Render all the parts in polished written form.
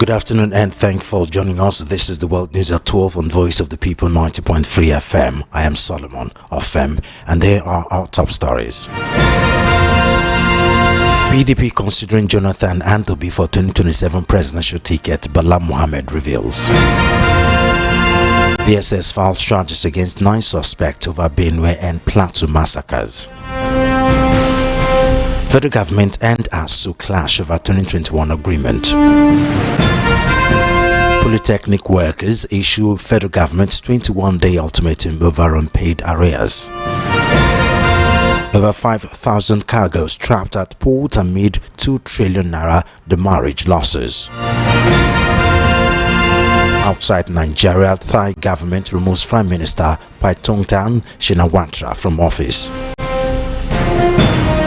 Good afternoon and thank you for joining us. This is the World News at 12 on Voice of the People 90.3 FM. I am Solomon of FM and there are our top stories. PDP considering Jonathan Antobi for 2027 presidential ticket, Bala Mohammed reveals. The SS files charges against 9 suspects over Benue and Plateau massacres. Federal government and ASU clash over 2021 agreement. Polytechnic workers issue federal government's 21-day ultimatum over unpaid arrears. Over 5,000 cargoes trapped at port amid 2 trillion naira demurrage losses. Outside Nigeria, Thai government removes Prime Minister Paitongtan Shinawatra from office.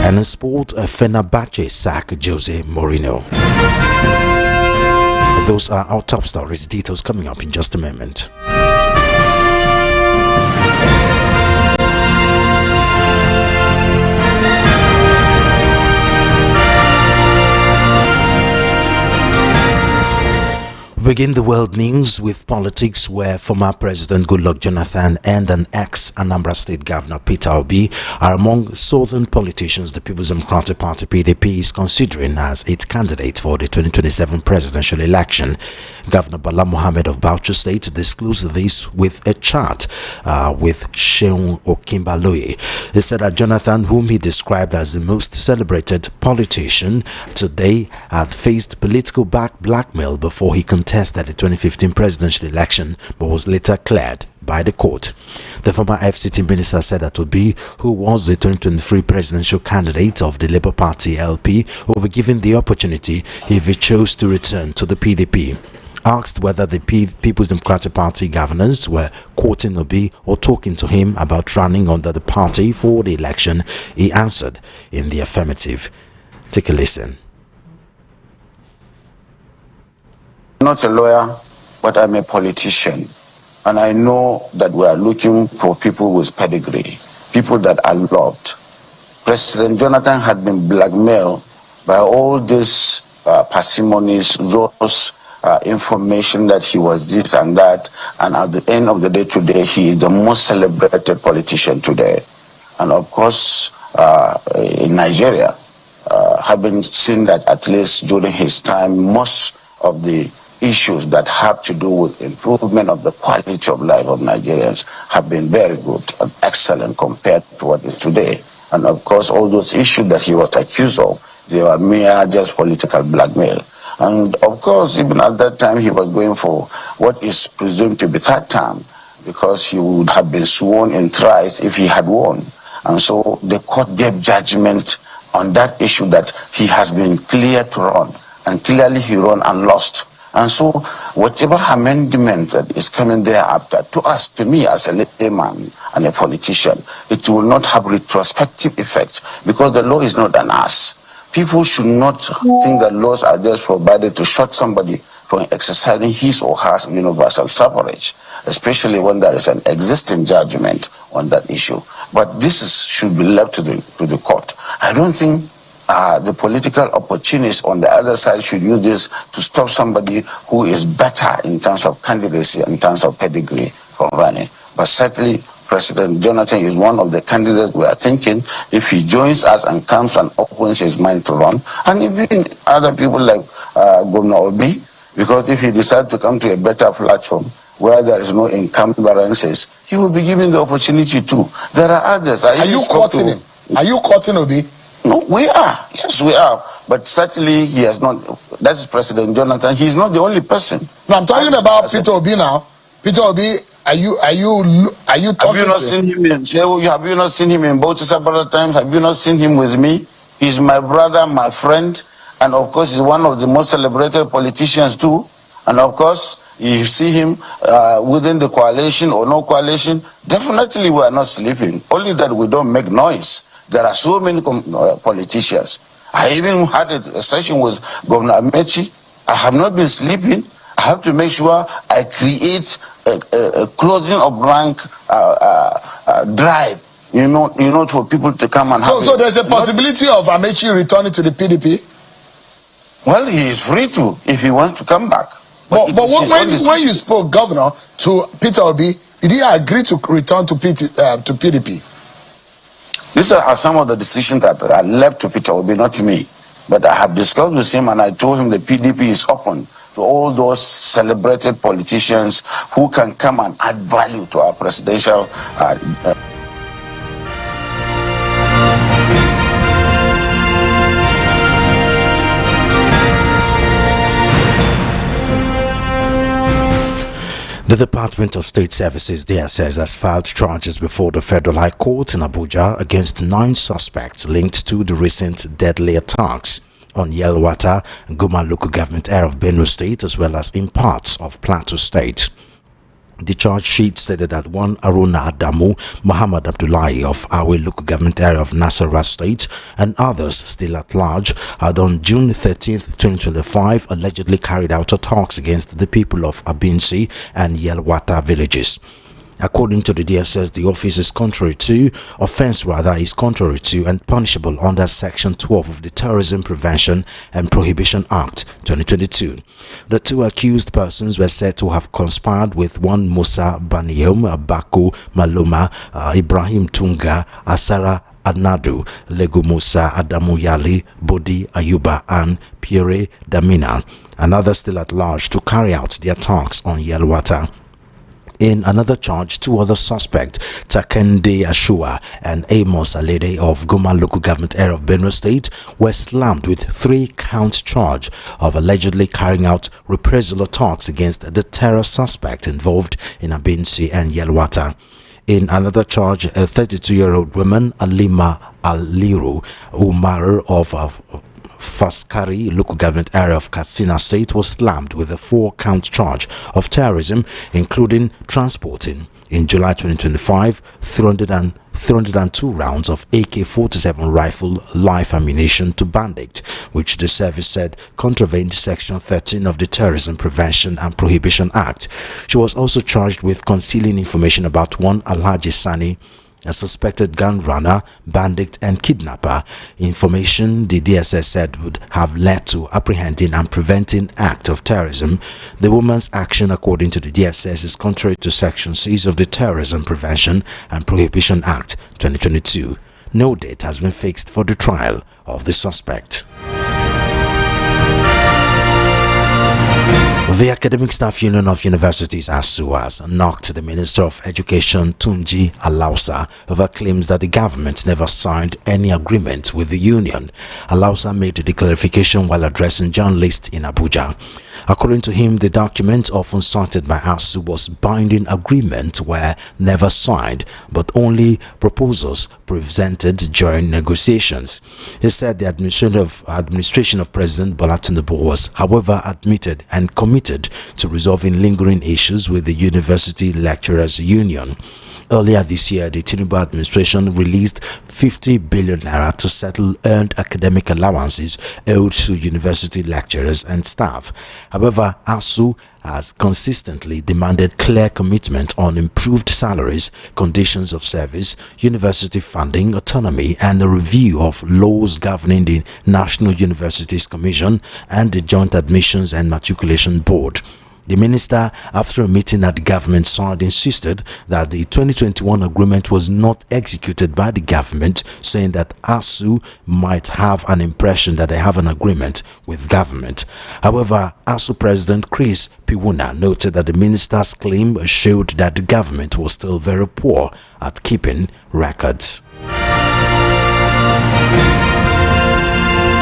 And in sport, Fenerbahce sack Jose Mourinho. Those are our top stories. Details coming up in just a moment. Begin the world news with politics, where former President Goodluck Jonathan and an ex-Anambra State Governor Peter Obi are among southern politicians the People's Democratic Party PDP is considering as its candidate for the 2027 presidential election. Governor Bala Mohammed of Bauchi State disclosed this with a chat with Sheung Okimbaloye. He said that Jonathan, whom he described as the most celebrated politician today, had faced political blackmail before he contested the 2015 presidential election, but was later cleared by the court. The former FCT minister said that Obi, who was the 2023 presidential candidate of the Labour Party LP, will be given the opportunity if he chose to return to the PDP. Asked whether the People's Democratic Party governors were quoting Obi or talking to him about running under the party for the election, he answered in the affirmative. Take a listen. Not a lawyer, but I'm a politician. And I know that we are looking for people with pedigree, people that are loved. President Jonathan had been blackmailed by all these parsimonies, those information that he was this and that. And at the end of the day today, he is the most celebrated politician today. And of course, in Nigeria, having seen that at least during his time, most of the issues that have to do with improvement of the quality of life of Nigerians have been very good and excellent compared to what is today. And of course, all those issues that he was accused of, they were mere just political blackmail. And of course, even at that time, he was going for what is presumed to be third term, because he would have been sworn in thrice if he had won. And so the court gave judgment on that issue that he has been cleared to run. And clearly he ran and lost. And so whatever amendment that is coming thereafter, to us, to me as a layman and a politician, it will not have retrospective effect, because the law is not an ass. People should not think that laws are just provided to shut somebody from exercising his or her universal suffrage, especially when there is an existing judgment on that issue. But this should be left to the court. I don't think the political opportunists on the other side should use this to stop somebody who is better in terms of candidacy, in terms of pedigree from running. But certainly, President Jonathan is one of the candidates we are thinking if he joins us and comes and opens his mind to run. And even other people like Governor Obi, because if he decides to come to a better platform where there is no encumbrances, he will be given the opportunity too. There are others. Are you courting him? Are you courting Obi? No, we are. Yes, we are. But certainly he has not. That's President Jonathan. He's not the only person. No, I'm talking about Peter Obi now. Peter Obi, are you talking Have you not seen him in jail? Have you not seen him in both several times? Have you not seen him with me? He's my brother, my friend, and of course he's one of the most celebrated politicians too. And of course, you see him within the coalition or no coalition, definitely we are not sleeping. Only that we don't make noise. There are so many politicians. I even had a session with Governor Amechi. I have not been sleeping. I have to make sure I create a closing of rank drive, for people to come and have. So there's a possibility of Amechi returning to the PDP? Well, he is free to if he wants to come back. But when you spoke, Governor, to Peter Obi, did he agree to return to PDP? These are some of the decisions that are left to Peter Obi, not to me. But I have discussed with him and I told him the PDP is open to all those celebrated politicians who can come and add value to our presidential The Department of State Services DSS has filed charges before the Federal High Court in Abuja against 9 suspects linked to the recent deadly attacks on Yelwata, Guma local government area of Benue State, as well as in parts of Plateau State. The charge sheet stated that one Aruna Adamu, Mohammed Abdullahi of Awe local government area of Nasarawa State, and others still at large had on June 13, 2025 allegedly carried out attacks against the people of Abinsi and Yelwata villages. According to the DSS, the offense is contrary to and punishable under Section 12 of the Terrorism Prevention and Prohibition Act 2022. The 2 accused persons were said to have conspired with one Musa Banium, Baku Maluma, Ibrahim Tunga, Asara Adnadu, Legu Musa, Adamu Yali, Bodi Ayuba, and Pierre Damina, and others still at large, to carry out the attacks on Yelwata. In another charge, 2 other suspects, Takende Ashua and Amos Alede of Goma local government area of Benue State, were slammed with 3-count charge of allegedly carrying out reprisal attacks against the terror suspect involved in Abinsi and Yelwata. In another charge, a 32-year-old woman, Alima Aliru Umar of Faskari local government area of Katsina State, was slammed with a 4-count charge of terrorism, including transporting in July 2025 302 rounds of AK-47 rifle live ammunition to bandit, which the service said contravened Section 13 of the Terrorism Prevention and Prohibition Act. She was also charged with concealing information about one Alhaji Sani, a suspected gun runner, bandit and kidnapper, information the DSS said would have led to apprehending and preventing act of terrorism. The woman's action, according to the DSS, is contrary to Section 6 of the Terrorism Prevention and Prohibition Act 2022. No date has been fixed for the trial of the suspect. The Academic Staff Union of Universities ASU has knocked the Minister of Education Tunji Alausa over claims that the government never signed any agreement with the union. Alausa made the clarification while addressing journalists in Abuja. According to him, the document often cited by ASU was binding agreement were never signed, but only proposals presented during negotiations. He said the administration of President Bala was, however, admitted and committed to resolving lingering issues with the University Lecturers Union. Earlier this year, the Tinubu administration released 50 billion naira to settle earned academic allowances owed to university lecturers and staff. However, ASU has consistently demanded clear commitment on improved salaries, conditions of service, university funding, autonomy, and a review of laws governing the National Universities Commission and the Joint Admissions and Matriculation Board. The minister, after a meeting at the government side, insisted that the 2021 agreement was not executed by the government, saying that ASU might have an impression that they have an agreement with government. However, ASU President Chris Piwuna noted that the minister's claim showed that the government was still very poor at keeping records.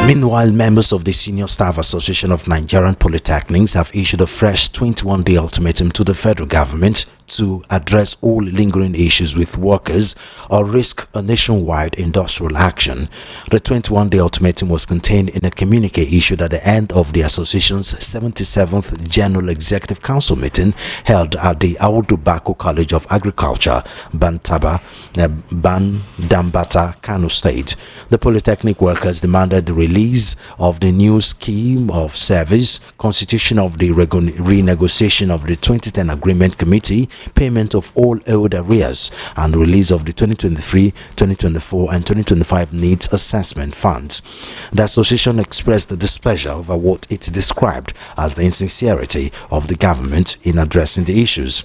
Meanwhile, members of the Senior Staff Association of Nigerian Polytechnics have issued a fresh 21-day ultimatum to the federal government to address all lingering issues with workers or risk a nationwide industrial action. The 21-day ultimatum was contained in a communique issued at the end of the association's 77th General Executive Council meeting held at the Audu Bako College of Agriculture, Bandambata, Kano State. The Polytechnic workers demanded the release of the new scheme of service, constitution of the renegotiation of the 2010 Agreement Committee, payment of all owed arrears, and release of the 2023, 2024, and 2025 needs assessment funds. The association expressed the displeasure over what it described as the insincerity of the government in addressing the issues.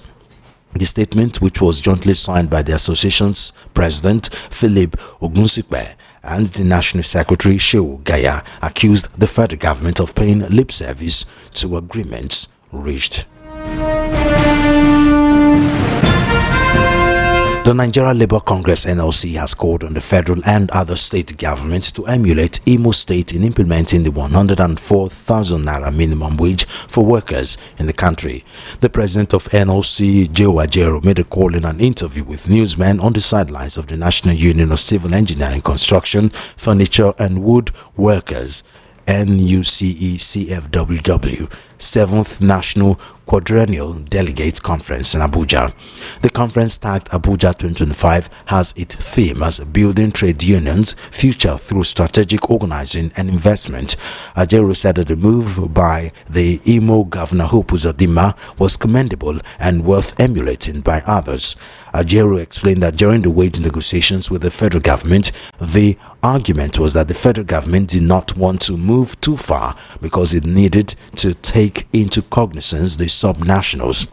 The statement, which was jointly signed by the association's president Philip Ogunsipe and the national secretary Shehu Gaya, accused the federal government of paying lip service to agreements reached. The Nigeria Labour Congress (NLC) has called on the federal and other state governments to emulate Imo State in implementing the 104,000 naira minimum wage for workers in the country. The president of NLC, Joe Ajero, made a call in an interview with newsmen on the sidelines of the National Union of Civil Engineering, Construction, Furniture and Wood Workers NUCE-CFWW 7th National Quadrennial Delegates Conference in Abuja. The conference, tagged Abuja 2025, has its theme as Building Trade Unions Future Through Strategic Organizing and Investment. Ajero said that the move by the Imo Governor Hope Uzodinma was commendable and worth emulating by others. Ajero explained that during the wage negotiations with the federal government, the argument was that the federal government did not want to move too far because it needed to take into cognizance the subnationals.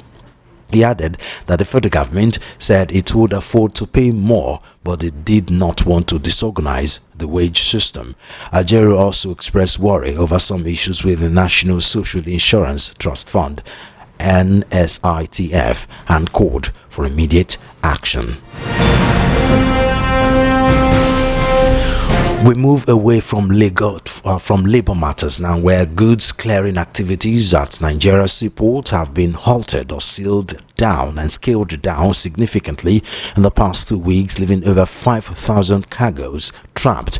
He added that the federal government said it would afford to pay more, but it did not want to disorganize the wage system. Ajero also expressed worry over some issues with the National Social Insurance Trust Fund (NSITF) and called for immediate action. We move away from labor matters now, where goods clearing activities at Nigeria's seaport have been halted or sealed down and scaled down significantly in the past 2 weeks, leaving over 5,000 cargoes trapped.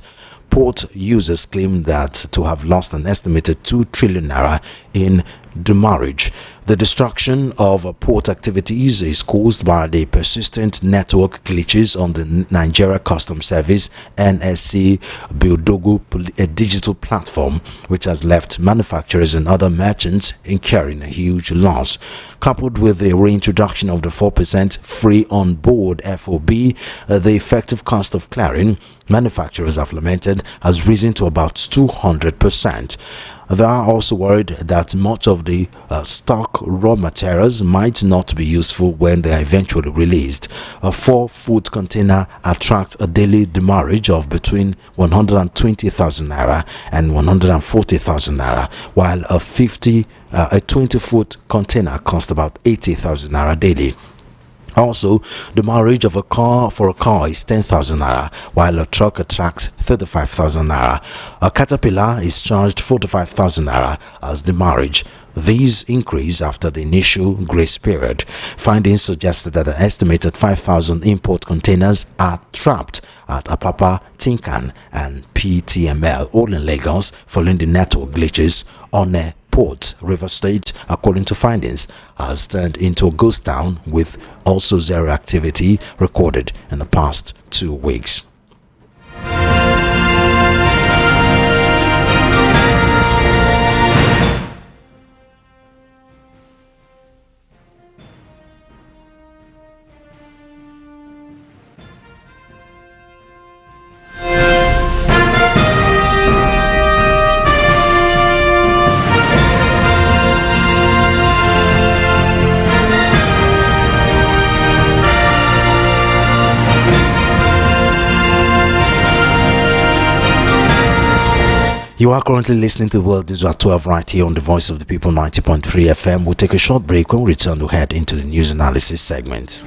Port users claim that to have lost an estimated 2 trillion naira in demurrage. The destruction of port activities is caused by the persistent network glitches on the Nigeria Customs Service NSC Bildogu digital platform, which has left manufacturers and other merchants incurring a huge loss. Coupled with the reintroduction of the 4% free on board FOB, the effective cost of clearing, manufacturers have lamented, has risen to about 200%. They are also worried that much of the stock raw materials might not be useful when they are eventually released. A 4-foot container attracts a daily demurrage of between 120,000 naira and 140,000 naira, while a 20-foot container costs about 80,000 naira daily. Also, the demurrage of a car is 10,000 naira, while a truck attracts 35,000 naira. A caterpillar is charged 45,000 naira as demurrage. These increase after the initial grace period. Findings suggested that an estimated 5,000 import containers are trapped at Apapa, Tinkan, and PTML, all in Lagos, following the network glitches on a Port. River State, according to findings, has turned into a ghost town, with also zero activity recorded in the past 2 weeks. You are currently listening to the World News at 12 right here on the Voice of the People 90.3 FM. We'll take a short break. When we return, to head into the news analysis segment.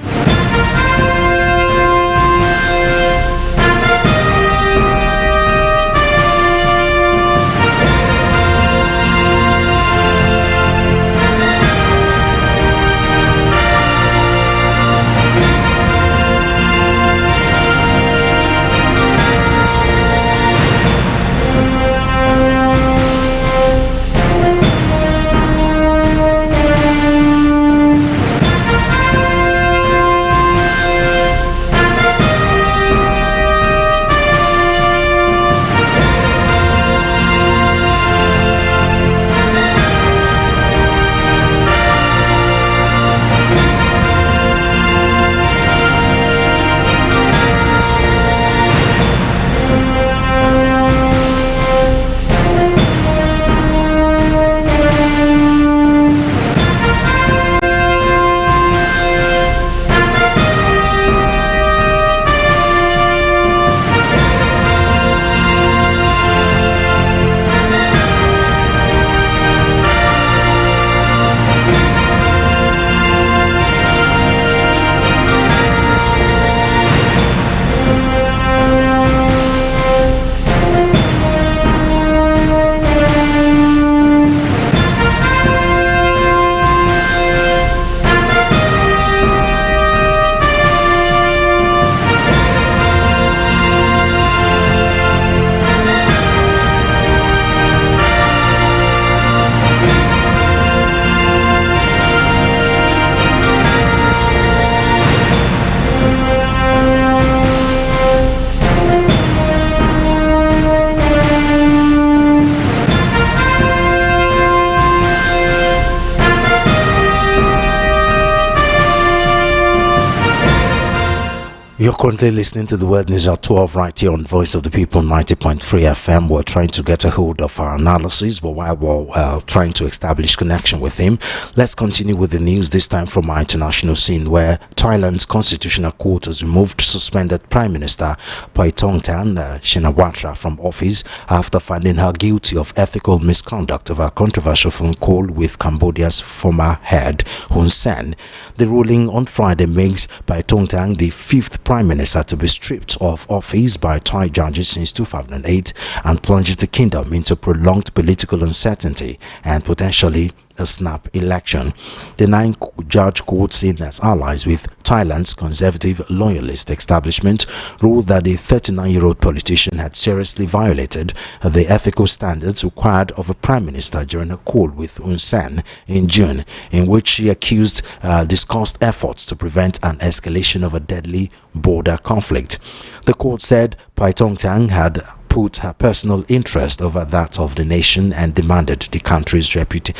You're currently listening to the World News at 12 right here on Voice of the People 90.3 FM. We're trying to get a hold of our analysis, but while we're trying to establish connection with him, let's continue with the news, this time from our international scene, where Thailand's Constitutional Court has removed suspended Prime Minister Paetongtarn Shinawatra from office after finding her guilty of ethical misconduct over a controversial phone call with Cambodia's former head, Hun Sen. The ruling on Friday makes Paetongtarn the fifth Prime Minister to be stripped of office by Thai judges since 2008 and plunges the kingdom into prolonged political uncertainty and potentially a snap election. The 9-judge court, seen as allies with Thailand's conservative loyalist establishment, ruled that the 39-year-old politician had seriously violated the ethical standards required of a prime minister during a call with Hun Sen in June, in which she discussed efforts to prevent an escalation of a deadly border conflict. The court said Paetongtarn had put her personal interest over that of the nation and damaged the country's reputation.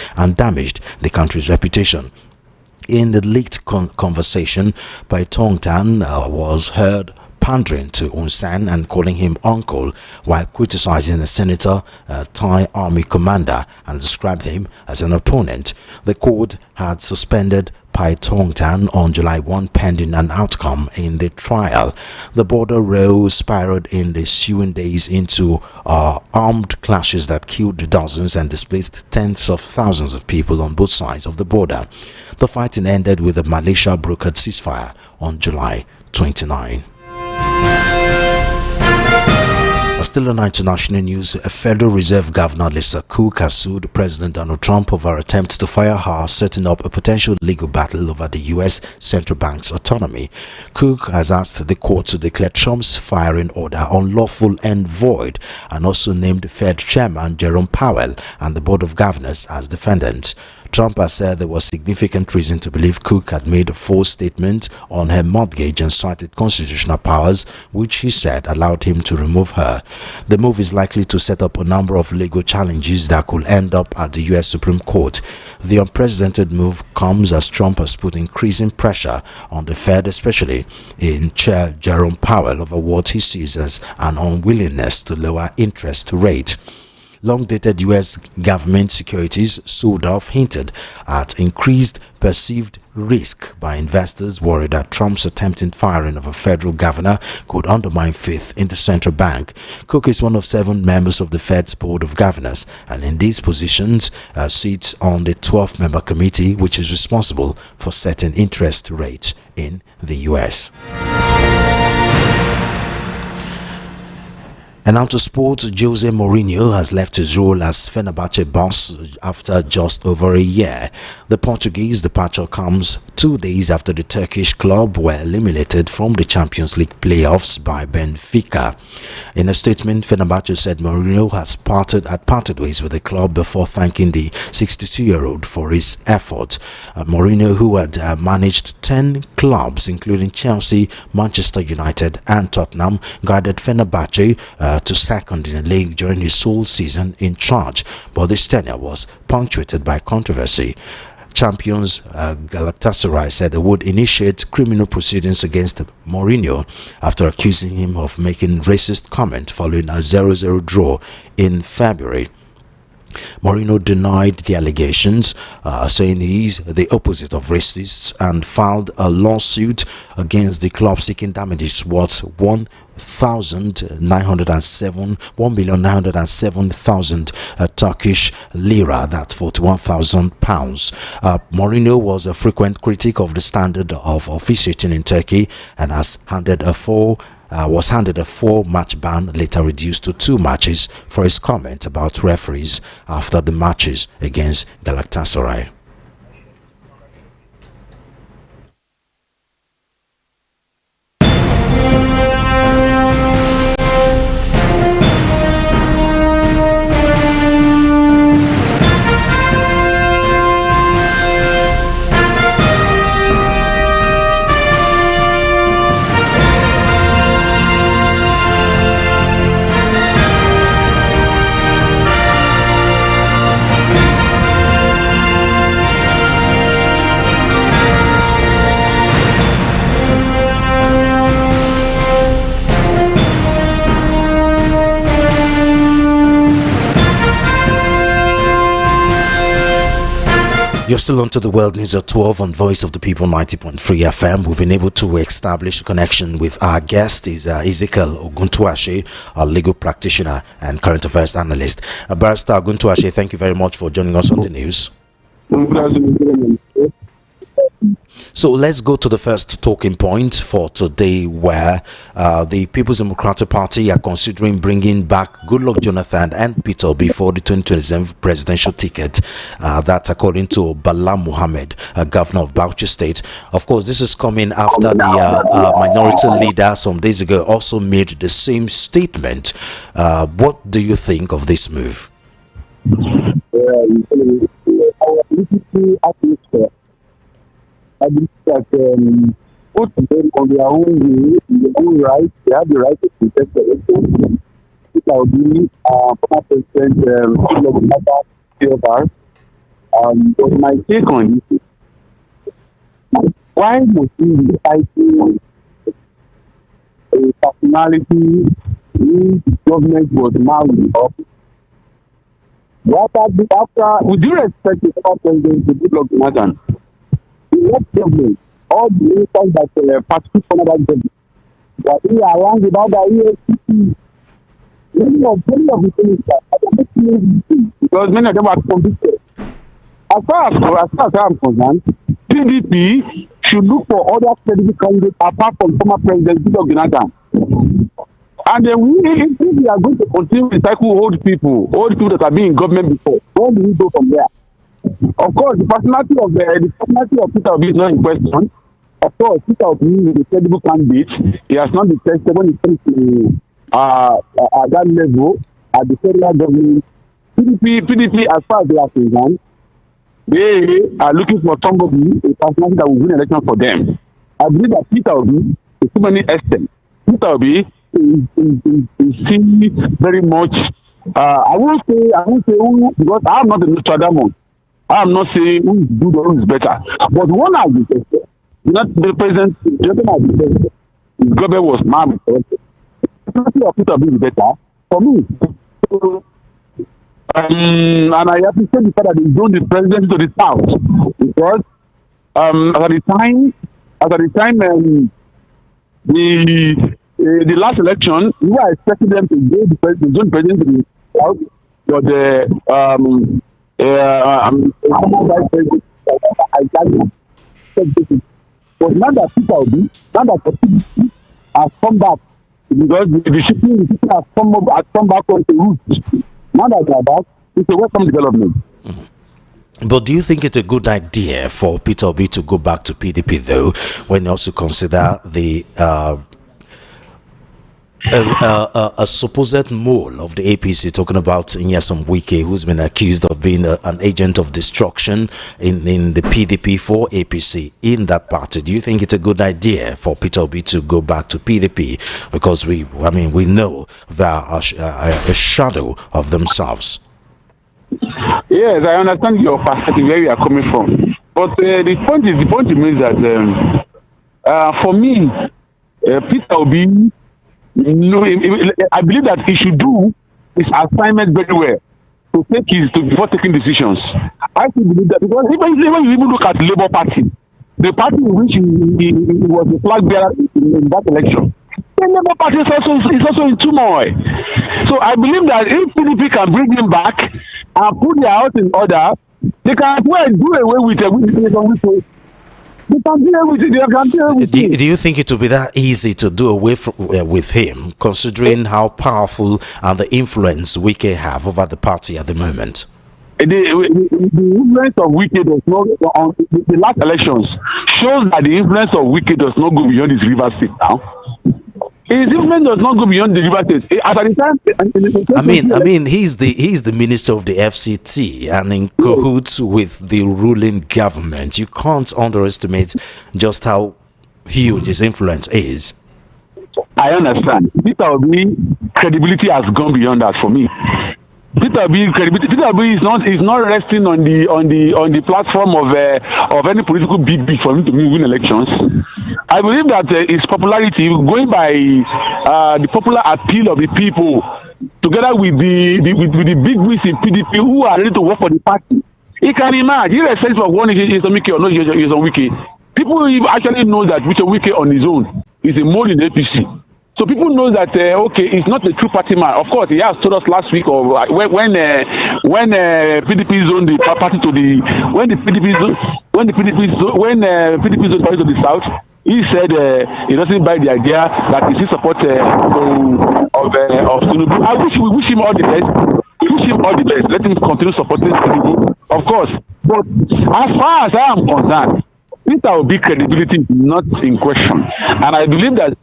In the leaked conversation, Paetongtarn was heard pandering to Hun Sen and calling him uncle, while criticizing a senator, Thai army commander, and described him as an opponent. The court had suspended Paetongtarn on July 1 pending an outcome in the trial. The border row spiraled in the ensuing days into armed clashes that killed dozens and displaced tens of thousands of people on both sides of the border. The fighting ended with a militia-brokered ceasefire on July 29. Still on international news, a Federal Reserve Governor Lisa Cook has sued President Donald Trump over attempts to fire her, setting up a potential legal battle over the U.S. central bank's autonomy. Cook has asked the court to declare Trump's firing order unlawful and void, and also named Fed Chairman Jerome Powell and the Board of Governors as defendants. Trump has said there was significant reason to believe Cook had made a false statement on her mortgage and cited constitutional powers, which he said allowed him to remove her. The move is likely to set up a number of legal challenges that could end up at the U.S. Supreme Court. The unprecedented move comes as Trump has put increasing pressure on the Fed, especially in Chair Jerome Powell, over what he sees as an unwillingness to lower interest rate. Long-dated U.S. government securities sold off hinted at increased perceived risk by investors worried that Trump's attempted firing of a federal governor could undermine faith in the central bank. Cook is one of 7 members of the Fed's Board of Governors, and in these positions sits on the 12-member committee, which is responsible for setting interest rates in the U.S. And now to sports. Jose Mourinho has left his role as Fenerbahce boss after just over a year. The Portuguese departure comes 2 days after the Turkish club were eliminated from the Champions League playoffs by Benfica. In a statement, Fenerbahce said Mourinho had parted ways with the club before thanking the 62-year-old for his effort. Mourinho, who had managed 10 clubs including Chelsea, Manchester United and Tottenham, guided Fenerbahce to second in the league during his sole season in charge, but this tenure was punctuated by controversy. Champions Galatasaray said they would initiate criminal proceedings against Mourinho after accusing him of making racist comment following a 0-0 draw in February. Mourinho denied the allegations, saying he is the opposite of racist, and filed a lawsuit against the club seeking damages worth 1,907,000 Turkish lira, that's 41,000 pounds. Mourinho was a frequent critic of the standard of officiating in Turkey and was handed a 4-match ban, later reduced to 2 matches, for his comment about referees after the matches against Galatasaray. You're still on to the World News at 12 on Voice of the People 90.3 FM. We've been able to establish a connection with our guest, is Ezekiel Oguntuashe, a legal practitioner and current affairs analyst. Barrister Oguntuashe, thank you very much for joining us on the news. So let's go to the first talking point for today, where the People's Democratic Party are considering bringing back Goodluck Jonathan and Peter Obi for the 2027 presidential ticket. That's according to Bala Mohammed, governor of Bauchi State. Of course, this is coming after the minority leader some days ago also made the same statement. What do you think of this move? I believe that both of them on their own way, in their own right, they have the right to contest the election. It will be former President Goodluck. But my take on this is, why must we be fighting a personality whose government was now in office? After, with due respect to former President Goodluck Jonathan, what government, all the ministers that participate for that government, that we are around about the EFCC, many of the ministers, because many of them are convicted. As far as I'm concerned, PDP should look for other credible candidates apart from former President Goodluck Jonathan. And then if we are going to continue to recycle old people that have been in government before, where do we go from there? Of course, the personality of Peter Obi is not in question. Of course, Peter Obi is a credible candidate. He has not been tested when it comes to that level at the federal government. PDP, as far as they are concerned, they are looking for somebody, a personality that will win election for them. I believe that Peter Obi is too many extent. Peter Obi is seen very much. I won't say who, because I am not a Nostradamus. I am not saying who is good or who is better. But one has been tested. Not the president, the has been tested. His government was mad. The personality of Peter Obi is better for me. So, and I appreciate the fact that they joined the presidency to the south, because at the time the last election, we were expecting them to go the president to the south, but the but now that Peter Obi, now that the PDP has come back, because the shipping has come back on the route. Now that they are back, it's a welcome development. Mm-hmm. But do you think it's a good idea for Peter Obi to go back to PDP, though, when you also consider the a supposed mole of the APC, talking about Nyesom Wike, who's been accused of being an agent of destruction in the PDP for APC in that party? Do you think it's a good idea for Peter Obi to go back to PDP? Because we know they are a shadow of themselves. Yes, I understand your perspective, where you are coming from. But the point remains that for me, Peter Obi, I believe that he should do his assignment very well before taking decisions. I believe that, because even you even look at the Labour Party, the party in which he was the flag bearer in that election, the Labour Party is also in turmoil. So I believe that if PDP can bring him back and put their house in order, they can do away with it. Do you think it will be that easy to do away with him, considering how powerful and the influence Wike have over the party at the moment? The influence of Wike does not, on the last elections, shows that the influence of Wike does not go beyond his River State now. His influence does not go beyond the River State. At the time, I mean, he's the minister of the FCT and in cahoots with the ruling government. You can't underestimate just how huge his influence is. I understand. Peter Obi credibility has gone beyond that for me. Peter Obi is not resting on the platform of any political big for him to win elections. I believe that his popularity, going by the popular appeal of the people, together with the big wigs in PDP who are ready to work for the party, He can emerge, irrespective of one is on Wiki or not is on Wiki. People actually know that Richard Wiki on his own is a mole in APC. So people know that okay, he's not a true party man. Of course, he has told us last week or when PDP zoned the party to the PDP zoned party to the south. He said he doesn't buy the idea that he still support of Tinubu. We wish him all the best. We wish him all the best. Let him continue supporting Tinubu, of course. But as far as I am concerned, Peter Obi credibility is not in question, and I believe that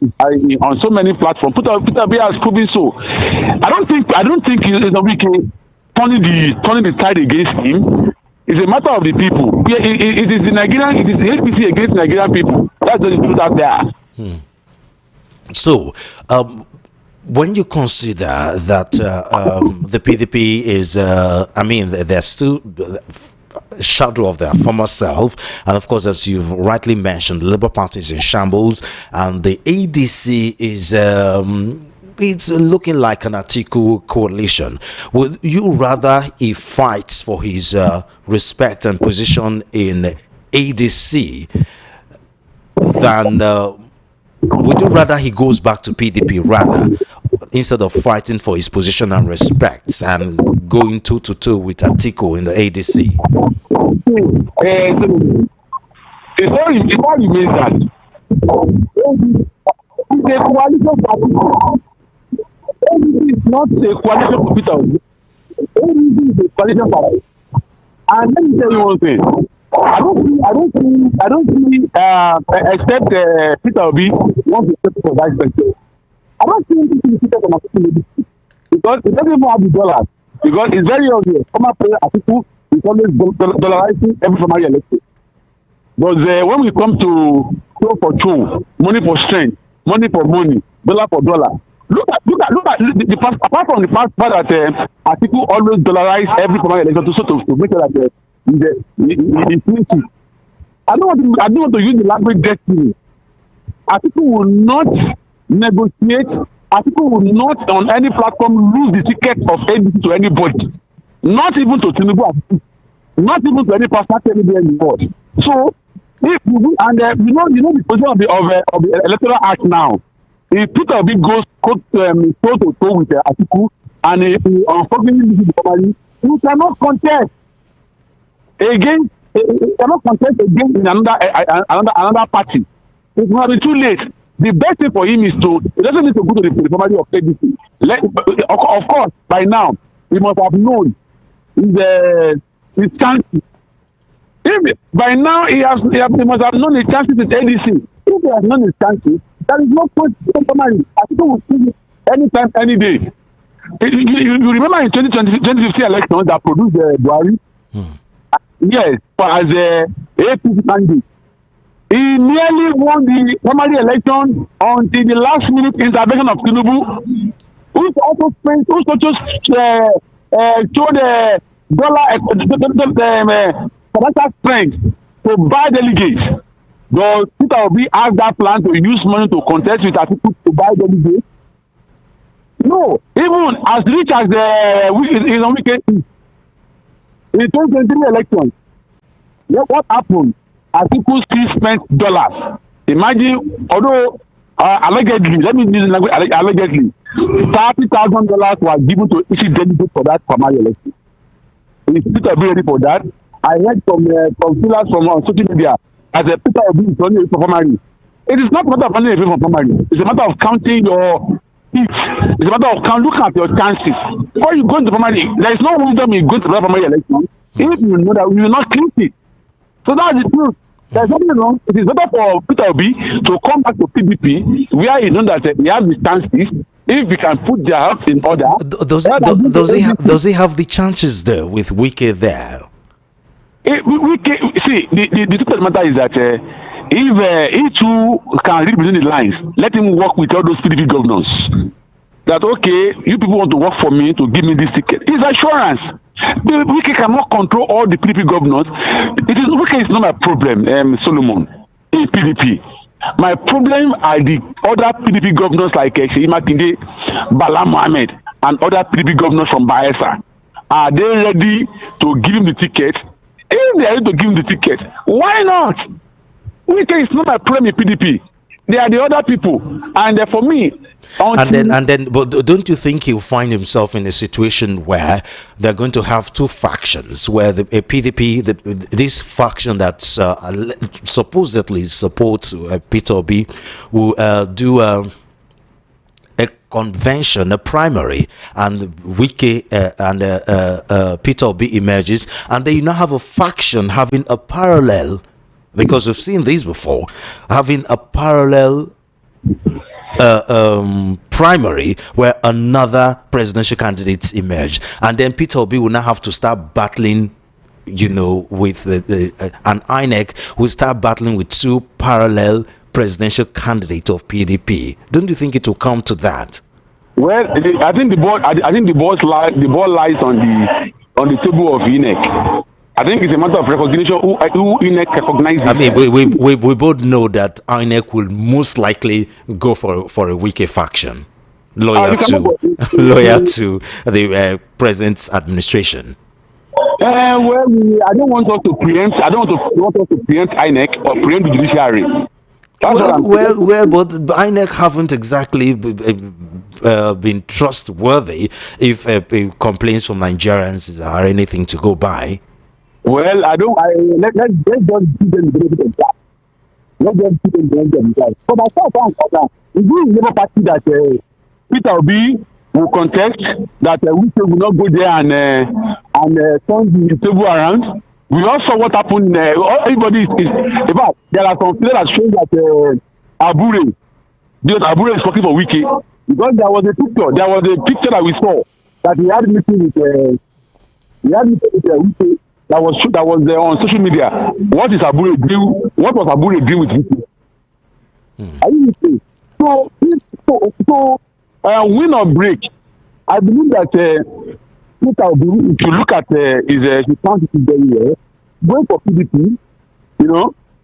on so many platforms, Peter Obi has proven so. I don't think it's a weekend turning the tide against him. It's a matter of the people. It is the Nigerian, it is the APC against Nigerian people. That's the truth out there. So, when you consider that the PDP is, they're still shadow of their former self, and of course, as you've rightly mentioned, the Labour Party is in shambles, and the ADC is it's looking like an Atiku coalition. Would you rather he fights for his respect and position in ADC than would you rather he goes back to PDP rather, instead of fighting for his position and respect and going toe to toe with Atiku in the ADC? It's all you mean that it's not a coalition for Peter Obi. It's a coalition party. And let me tell you one thing. I don't see except Peter Obi wants to step for vice president. I don't see anything to Peter from Atiku because it doesn't even have the dollars. Because it's very obvious. Former player Atiku is always dollarizing every primary election. But when we come to show for show, money for strength, money for money, dollar for dollar. Look at the past, apart from the past part that Atiku always dollarize every primary election to make sure that I don't want to use the language destiny. Atiku will not negotiate. Atiku will not on any platform lose the ticket of ADC to anybody. Not even to Tinubu. Not even to any pastor anywhere in the world. So if you know the position of the electoral act now. If Peter Obi goes toe to toe with Atiku and unfortunately this is the family, you cannot contest against in another party. It will be too late. The best thing for him is he doesn't need to go to the family of ADC. Of course, by now he must have known his chances. By now he must have known his chances with ADC. If he has known his chances, there is no point to compromise. I think we will see it anytime, any day. You remember in 2015 election that produced Buhari? Yes, as a APC candidate. He nearly won the primary election until the last minute intervention of Tinubu, who also showed the financial strength to buy delegates. Does Peter Obi have that plan to use money to contest with Atiku to buy delegates? No. Even as rich as is on weekend in 2023 elections, what happened? Atiku still spent dollars. Imagine, although allegedly, let me use the language allegedly, $30,000 were given to each delegate for that primary election. Is Peter Obi ready for that? I heard from fillers from social media as a Peter Obi is running for primary. It is not a matter of running away from primary. It's a matter of counting your seats. It's a matter of looking at your chances. Before you go into primary, there is no wisdom in going to the primary election if you know that you will not clean it. So that's the truth. There's nothing wrong. It is better for Peter Obi to come back to PDP where he knows that he has the chances. If we can put their house in order. Does he have the chances there with Wike there? The truth of the matter is that if he too can read between the lines, let him work with all those PDP governors. That okay, you people want to work for me to give me this ticket. It's assurance. The Wike cannot control all the PDP governors. Wike is not my problem, Solomon, in PDP. My problem are the other PDP governors like Sheyi Makinde, Bala Mohammed, and other PDP governors from Bayelsa. Are they ready to give him the ticket If they are going to give him the ticket, why not? Wike is not my problem in PDP. They are the other people, and for me. But don't you think he'll find himself in a situation where they're going to have two factions, where the PDP, this faction that supposedly supports Peter Obi, will do a convention, a primary, and Wike and Peter Obi emerges, and then you now have a faction having a parallel, because we've seen these before, having a parallel primary where another presidential candidates emerge, and then Peter Obi will now have to start battling, with an INEC will start battling with two parallel presidential candidates of PDP. Don't you think it will come to that? Well, I think the ball lies on the table of INEC. I think it's a matter of recognition who INEC recognizes. I mean, we both know that INEC will most likely go for a Wike faction, loyal to the president's administration. Well, I don't want us to preempt. I don't want us to preempt INEC or preempt the judiciary. But INEC haven't exactly been trustworthy if complaints from Nigerians are anything to go by. Well, let's just give them the benefit of that. Let's just give them the benefit of that. For myself, if we never party that Peter Obi will contest, that we will not go there and turn the table around. We all saw what happened. Everybody is about. There are some players that show that Abure is talking for Wike, because there was a picture that we saw that he had meeting with Wike. That was on social media. What was Abure agree with Wike? Are you listening? So win or break, I believe that if you look at his chances very well, going for PDP,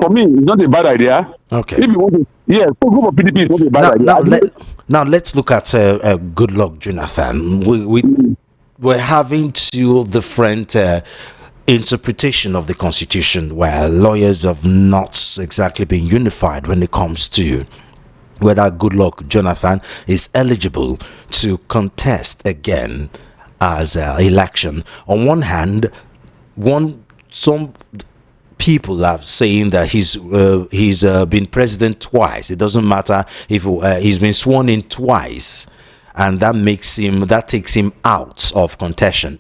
for me, it's not a bad idea. Okay. If you want to, so go for PDP is not a bad idea. Now let's look at Goodluck Jonathan. We're having two different interpretation of the Constitution, where lawyers have not exactly been unified when it comes to whether Goodluck Jonathan is eligible to contest again as election. On one hand, some people are saying that he's been president twice. It doesn't matter if he's been sworn in twice, and that takes him out of contention.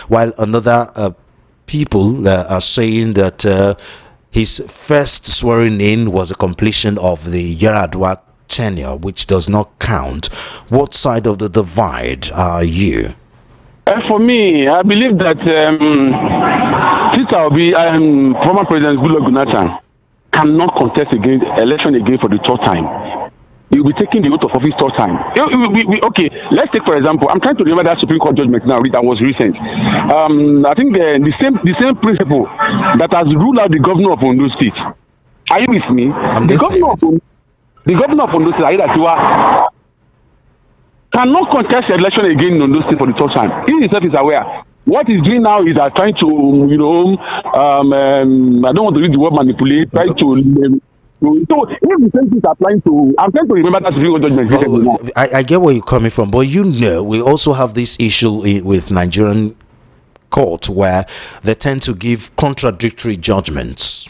While another people are saying that his first swearing in was a completion of the Yaradua tenure, which does not count. What side of the divide are you? For me, I believe that Peter Obi, former President Goodluck Jonathan, cannot contest election again for the third time. He will be taking the oath of office third time. Okay, let's take for example. I'm trying to remember that Supreme Court judgment now that was recent. I think the same principle that has ruled out the governor of Ondo State. Are you with me? The governor of Ondo State, Aida Tiwa, cannot contest the election again in Ondo State for the third time. He himself is aware. What he's doing now is trying to, I don't want to use the word manipulate, trying to. So if the same thing is applying to, I'm trying to remember that Supreme Court judgment. I get where you're coming from, but we also have this issue with Nigerian court where they tend to give contradictory judgments.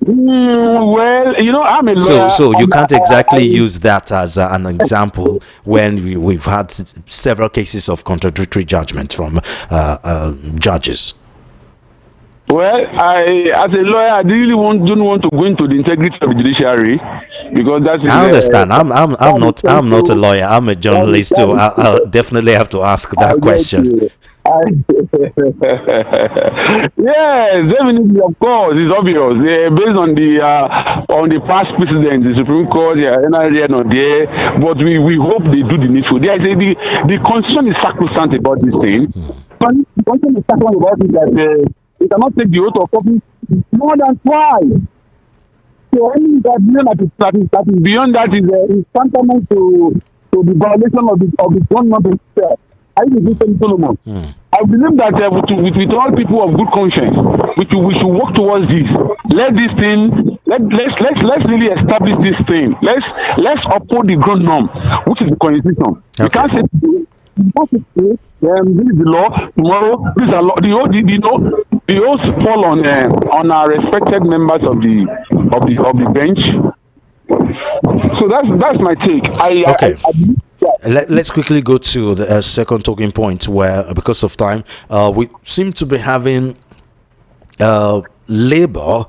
Well, I'm a lawyer. So you can't exactly use that as an example when we've had several cases of contradictory judgment from judges. Well, as a lawyer, I really don't want to go into the integrity of the judiciary, because that's. I understand. I'm not a lawyer. I'm a journalist too. I'll definitely have to ask that question. Yes, definitely, of course, it's obvious. Based on the past precedents, the Supreme Court, NRA not there, but we hope they do the needful. The constitution is sacrosanct about this thing. The constitution is sacrosanct about it that they cannot take the oath of office more than twice. So any that is beyond that is tantamount to the violation of the government itself. I think it's Solomon. I believe that with all people of good conscience, we should work towards this. Let this thing, let's really establish this thing. Let's uphold the ground norm, which is the constitution. Okay. We can't say this is the law tomorrow. This is a law. The oaths fall on our respected members of the bench. So that's my take. Okay. Let's quickly go to the second talking point, where because of time we seem to be having labor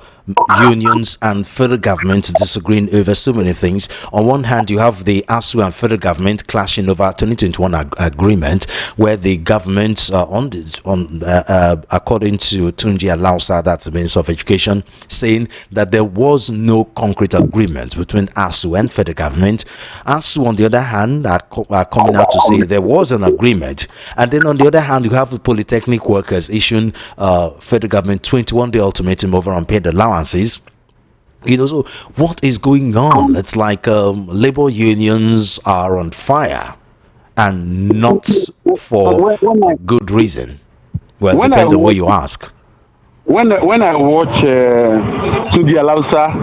unions and federal government disagreeing over so many things. On one hand, you have the ASU and federal government clashing over 2021 agreement, where the government according to Tunji Alausa, that's the Minister of Education, saying that there was no concrete agreement between ASU and federal government. ASU, on the other hand, are coming out to say there was an agreement. And then on the other hand, you have the polytechnic workers issuing federal government 21-day ultimatum over unpaid allowances. So what is going on? It's like labor unions are on fire, and not for good reason. Well, depends on what you ask. When I watch Tunji Alausa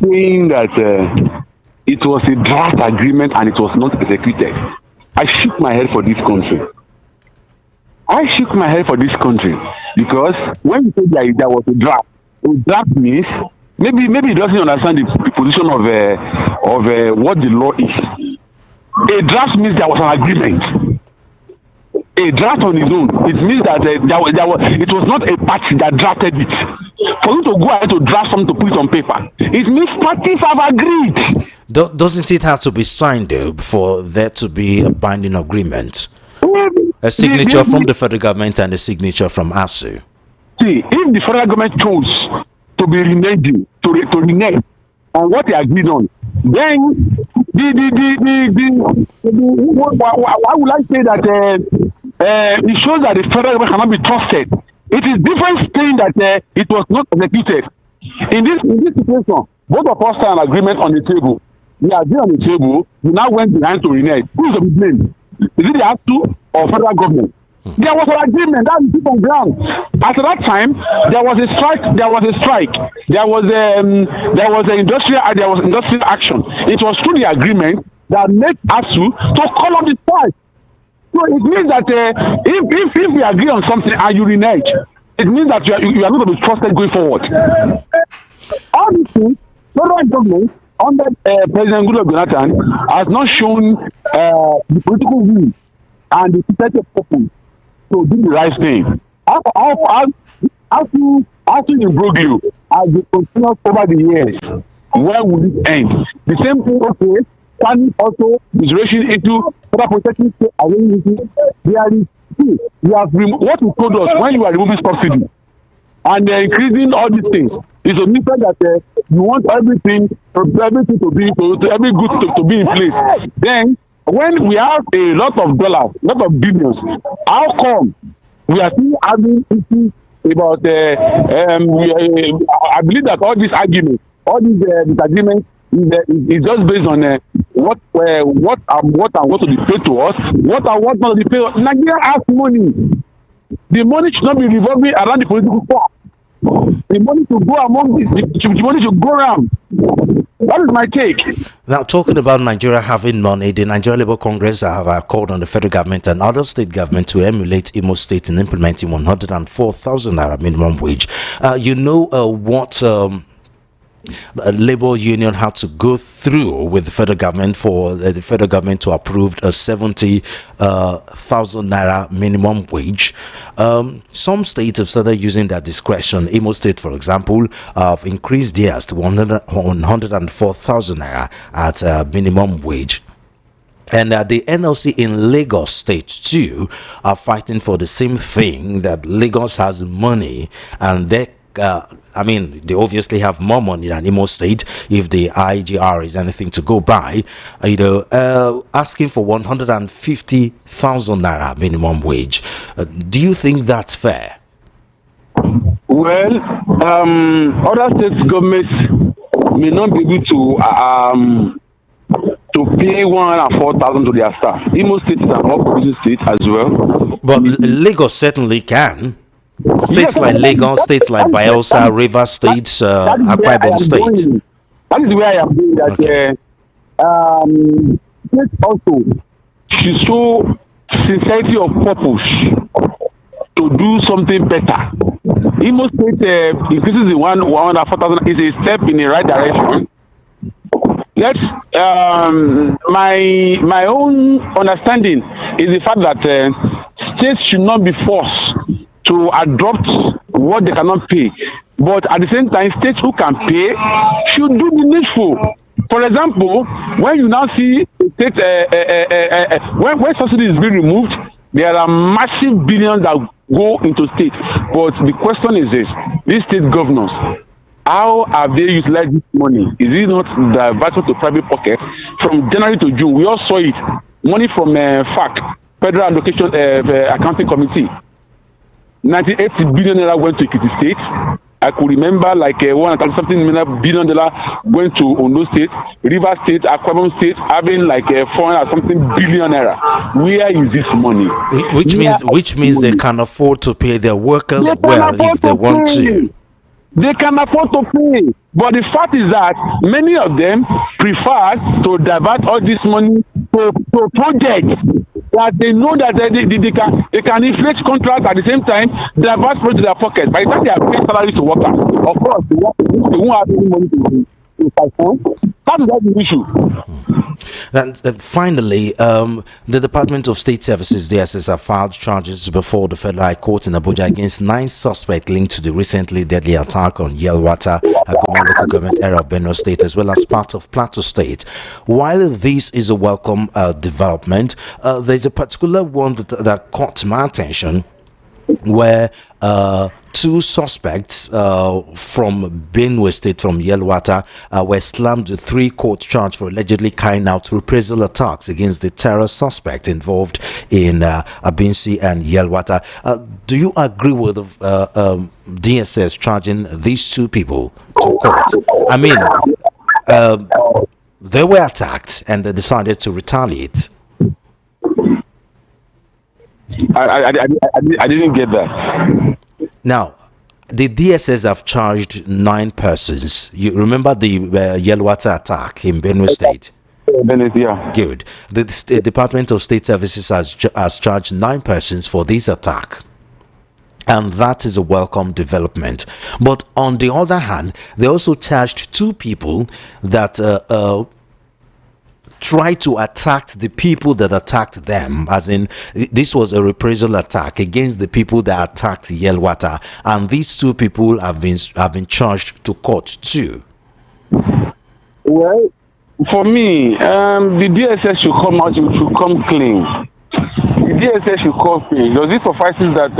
saying that it was a draft agreement and it was not executed, I shook my head for this country. Because when you say there was a draft means maybe he doesn't understand the position of what the law is. A draft means there was an agreement. A draft on its own, it means that it was not a party that drafted it. For you to go ahead to draft something to put it on paper, it means parties have agreed. Doesn't it have to be signed though before there to be a binding agreement? A signature from the federal government and a signature from ASU. See, if the federal government chose to be reneging, to renege on what they agreed on, then why would I say that it shows that the federal government cannot be trusted? It is different saying that it was not executed. In this situation, both of us had an agreement on the table. We agreed on the table. We now went behind to renege. Who is to be blamed? Is it the ASU or federal government? There was an agreement that is on ground. After that time, there was a strike. There was industrial action. It was through the agreement that made ASU to call up the strike. So it means that if we agree on something and you renege, it means that you are not going to be trusted going forward. All these things, federal government under President Goodluck Jonathan has not shown the political will and the society purpose to do the right thing. How to improve you as the continuous over the years? Where will it end? The same thing, okay, can also is rushing into further protecting arrangement. We have what you told us when you are removing subsidy and increasing all these things. It's a method that you want everything to be every good to be in place. Then when we have a lot of dollars, lot of billions, how come we are still having issues about I believe that all these arguments, all these disagreements is just based on what to be paid to us, what not to be paid. Nigeria has money. The money should not be revolving around the political class. The money to go among the money to go around. That is my take. Now, talking about Nigeria having money, the Nigeria Labour Congress have called on the federal government and other state government to emulate Imo State in implementing 104,000 naira minimum wage. What labor union had to go through with the federal government for the federal government to approve a 70,000 naira minimum wage. Some states have started using that discretion. Imo State, for example, have increased theirs to 104,000 naira at minimum wage. And the NLC in Lagos State too are fighting for the same thing, that Lagos has money and they obviously have more money than Imo State if the IGR is anything to go by, asking for 150,000 naira minimum wage. Do you think that's fair? Well, other state governments may not be able to to pay 104,000 to their staff. Imo State is an all-producing state as well. But Lagos certainly can. States Yes, like Lagos, states like Bayelsa, Rivers States, that is where Akwa I Ibom am State. going. That is where I am going. That Okay. states also should show sincerity of purpose to do something better. Imo State increases the 104,000 is a step in the right direction. Let's my own understanding is the fact that states should not be forced to adopt what they cannot pay, but at the same time, states who can pay should do the needful. For example, when you now see state when subsidy is being removed, there are massive billions that go into states. But the question is this: these state governors, how have they utilized this money? Is it not diverted to private pockets? From January to June, we all saw it. Money from FAC, Federal Allocation Accounting Committee. 98 billion naira went to Ekiti State. I could remember like $130-something billion went to Ondo State, River State, Akwa Ibom State, having like 400-something billion naira. Where is this money? Which means they can afford to pay their workers well if they want to. They can afford to pay, but the fact is that many of them prefer to divert all this money to projects that they know that they can inflate contracts at the same time, divert projects to their pocket. By the time they are paying salaries to workers, of course, they won't have any money to perform. That is the issue. And finally, the Department of State Services, DSS, have filed charges before the Federal High Court in Abuja against 9 suspects linked to the recently deadly attack on Yelwata, a local government area of Benue State, as well as part of Plateau State. While this is a welcome development, there's a particular one that caught my attention, where 2 suspects from Benue State, from Yelwata, were slammed with 3 court charges for allegedly carrying out reprisal attacks against the terror suspect involved in Abinsi and Yelwata. Do you agree with DSS charging these 2 people to court? I mean, they were attacked and they decided to retaliate. I didn't get that. Now, the DSS have charged 9 persons. You remember the Yelwata attack in Benue State? Yeah. Good. The Department of State Services has charged 9 persons for this attack. And that is a welcome development. But on the other hand, they also charged 2 people that try to attack the people that attacked them, as in this was a reprisal attack against the people that attacked Yelwata, and these 2 people have been charged to court too. Well, for me, the DSS should come out, should come clean. The DSS should come clean because this suffices that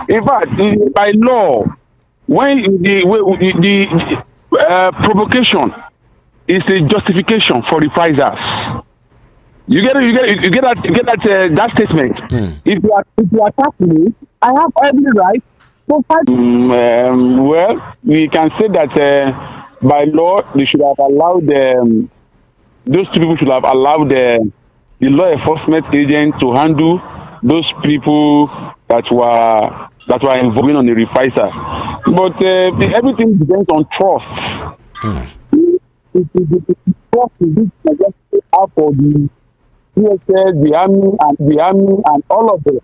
in fact, by law, when the provocation is a justification for reprisals. You get that statement. If you attack me, I have every right to fight. Well, we can say that by law they should have allowed those 2 people should have allowed the law enforcement agent to handle those people that were involved in the reprisal. But everything depends on trust. Trust is out for the DSS, the army, and all of them.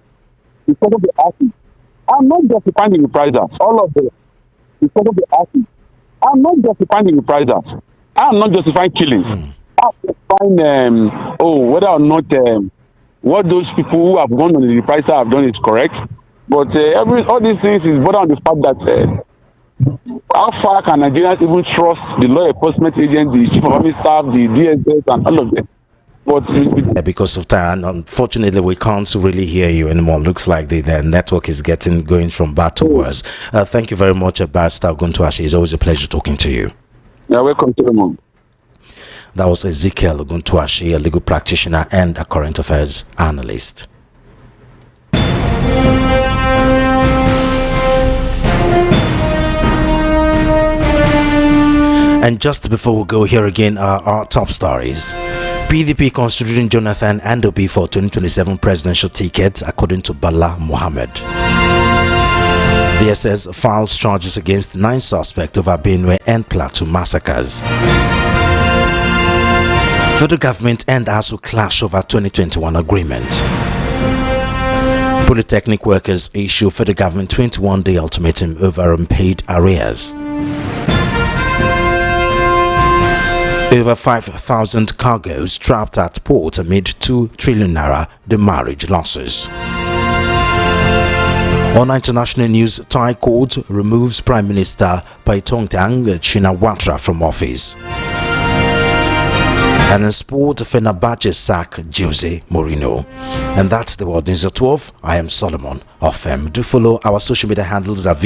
Because of the army, I'm not justifying the reprisals. All of them, because of the army, I'm not justifying the reprisals. I'm not justifying killings. I'm justifying whether or not what those people who have gone on the reprisal have done is correct. But all these things is bordered on the fact that. How far can Nigerians even trust the law enforcement agent, the chief of army staff, the DSS, and all of them? But because of time, unfortunately, we can't really hear you anymore. Looks like the network is going from bad to worse. Thank you very much, Barrister Oguntuashi. It's always a pleasure talking to you. You're welcome to the moon. That was Ezekiel Oguntuashi, a legal practitioner and a current affairs analyst. And just before we go, here again are our top stories. PDP considering Jonathan and Obi for 2027 presidential tickets, according to Bala Mohammed. The SS files charges against 9 suspects over Benue and Plateau massacres. Federal government and ASU clash over 2021 agreement. Polytechnic workers issue federal government 21-day ultimatum over unpaid arrears. Over 5,000 cargoes trapped at port amid 2 trillion naira demurrage losses. On international news, Thai court removes Prime Minister Paitongtang Shinawatra from office. And in sport, Fenerbahce sack Jose Mourinho. And that's the world news at 12. I am Solomon of Do follow our social media handles at